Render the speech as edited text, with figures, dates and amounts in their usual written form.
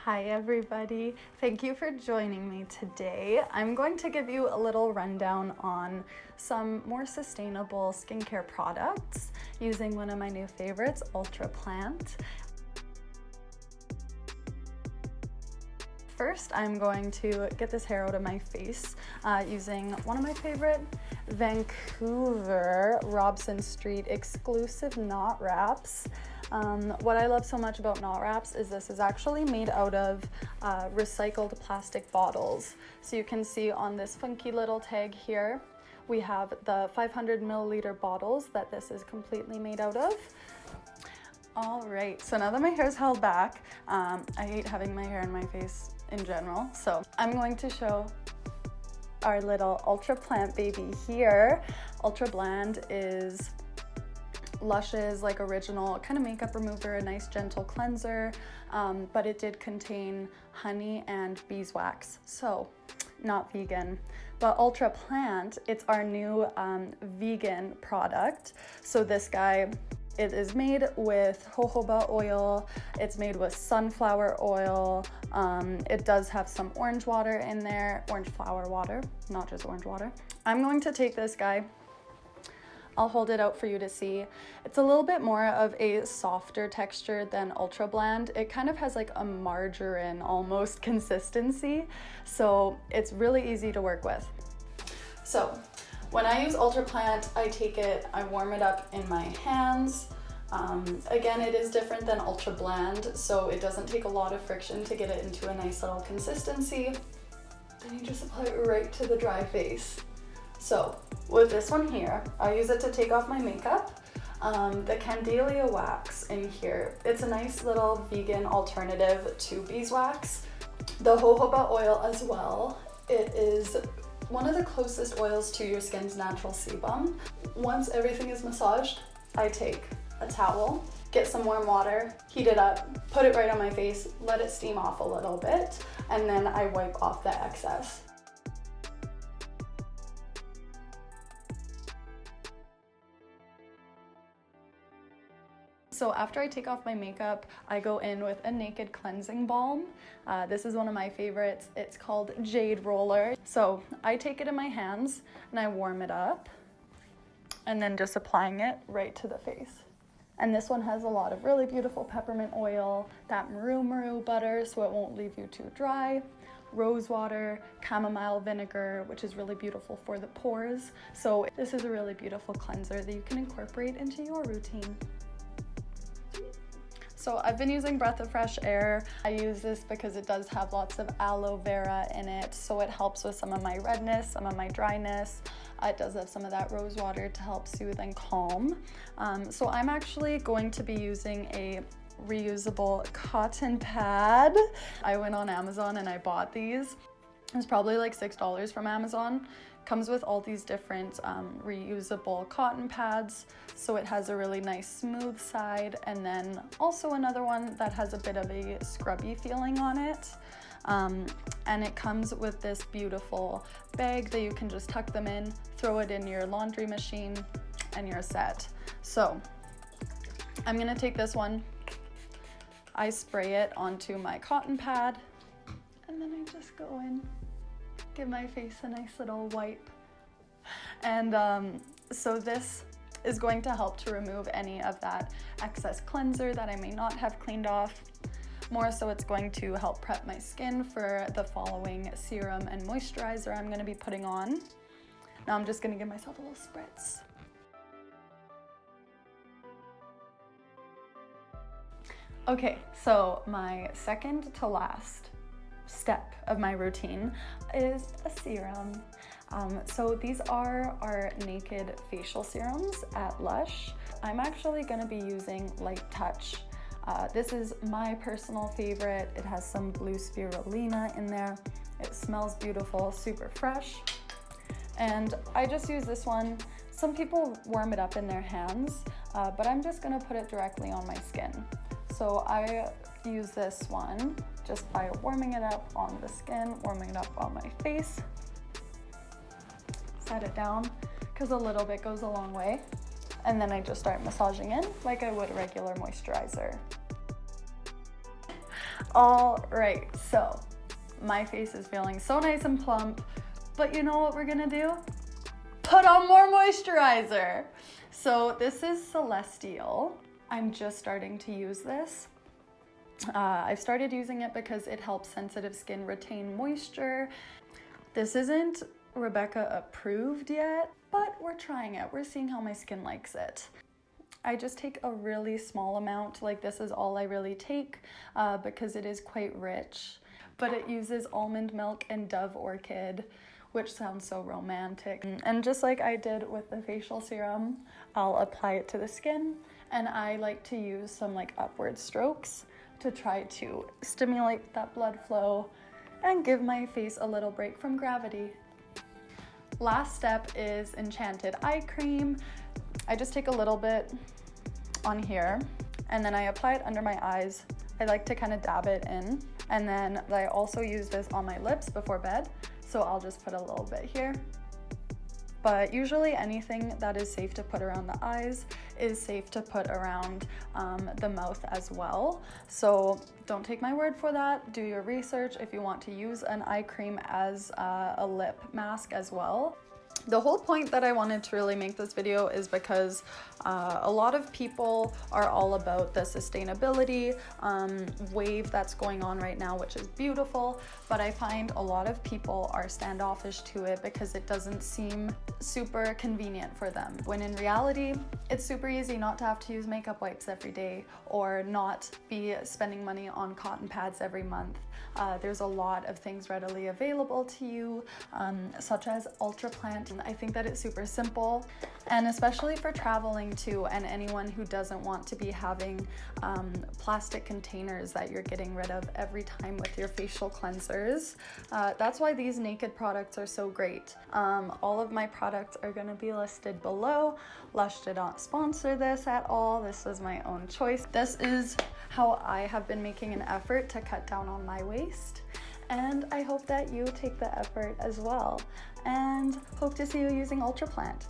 Hi everybody, thank you for joining me today. I'm going to give you a little rundown on some more sustainable skincare products using one of my new favorites, Ultra Plant. First, I'm going to get this hair out of my face using one of my favorite Vancouver Robson Street exclusive knot wraps. What I love so much about knot wraps is this is actually made out of recycled plastic bottles. So you can see on this funky little tag here, we have the 500 milliliter bottles that this is completely made out of. All right, so now that my hair is held back, I hate having my hair in my face in general. So I'm going to show our little Ultra Plant baby here. Ultra Blend is Lush's like original kind of makeup remover, a nice gentle cleanser, but it did contain honey and beeswax, so not vegan. But Ultra Plant, it's our new vegan product. So this guy, it is made with jojoba oil, it's made with sunflower oil, it does have some orange water in there, orange flower water, not just orange water. I'm going to take this guy, I'll hold it out for you to see. It's a little bit more of a softer texture than Ultra Blend. It kind of has like a margarine almost consistency, so it's really easy to work with. So when I use Ultra Plant, I take it, I warm it up in my hands. Again, it is different than Ultra Blend, so it doesn't take a lot of friction to get it into a nice little consistency. Then you just apply it right to the dry face. So with this one here, I use it to take off my makeup. The Candelia wax in here, it's a nice little vegan alternative to beeswax. The jojoba oil as well, it is one of the closest oils to your skin's natural sebum. Once everything is massaged, I take a towel, get some warm water, heat it up, put it right on my face, let it steam off a little bit, and then I wipe off the excess. So after I take off my makeup, I go in with a Naked Cleansing Balm. This is one of my favorites. It's called Jade Roller. So I take it in my hands and I warm it up and then just applying it right to the face. And this one has a lot of really beautiful peppermint oil, that maru butter so it won't leave you too dry, rose water, chamomile vinegar, which is really beautiful for the pores. So this is a really beautiful cleanser that you can incorporate into your routine. So I've been using Breath of Fresh Air. I use this because it does have lots of aloe vera in it, so it helps with some of my redness, some of my dryness. It does have some of that rose water to help soothe and calm. So I'm actually going to be using a reusable cotton pad. I went on Amazon and I bought these. It was probably like $6 from Amazon. Comes with all these different reusable cotton pads, so it has a really nice smooth side, and then also another one that has a bit of a scrubby feeling on it. And it comes with this beautiful bag that you can just tuck them in, throw it in your laundry machine, and you're set. So I'm gonna take this one, I spray it onto my cotton pad, and then I just go in, give my face a nice little wipe. And so this is going to help to remove any of that excess cleanser that I may not have cleaned off. More so it's going to help prep my skin for the following serum and moisturizer I'm going to be putting on. Now I'm just going to give myself a little spritz. Okay, so my second to last step of my routine is a serum. So these are our Naked facial serums at Lush. I'm actually going to be using Light Touch. This is my personal favorite. It has some blue spirulina in there. It smells beautiful, super fresh. And I just use this one. Some people warm it up in their hands, but I'm just going to put it directly on my skin. So I use this one just by warming it up on the skin, warming it up on my face. Set it down because a little bit goes a long way. And then I just start massaging in like I would a regular moisturizer. All right, so my face is feeling so nice and plump, but you know what we're gonna do? Put on more moisturizer. So this is Celestial. I'm just starting to use this. I've started using it because it helps sensitive skin retain moisture. This isn't Rebecca approved yet, but we're trying it. We're seeing how my skin likes it. I just take a really small amount, like this is all I really take because it is quite rich, but it uses almond milk and Dove Orchid, which sounds so romantic. And just like I did with the facial serum, I'll apply it to the skin, and I like to use some like upward strokes to try to stimulate that blood flow and give my face a little break from gravity. Last step is Enchanted Eye Cream. I just take a little bit on here and then I apply it under my eyes. I like to kind of dab it in, and then I also use this on my lips before bed, so I'll just put a little bit here. But usually anything that is safe to put around the eyes is safe to put around the mouth as well. So don't take my word for that. Do your research if you want to use an eye cream as a lip mask as well. The whole point that I wanted to really make this video is because a lot of people are all about the sustainability wave that's going on right now, which is beautiful, but I find a lot of people are standoffish to it because it doesn't seem super convenient for them, when in reality it's super easy not to have to use makeup wipes every day or not be spending money on cotton pads every month. There's a lot of things readily available to you, such as Ultra Plant. I think that it's super simple, and especially for traveling too, and anyone who doesn't want to be having plastic containers that you're getting rid of every time with your facial cleansers. That's why these Naked products are so great. All of my products are going to be listed below. Lush did not sponsor this at all. This was my own choice. This is how I have been making an effort to cut down on my waste, and I hope that you take the effort as well, and hope to see you using Ultra Plant.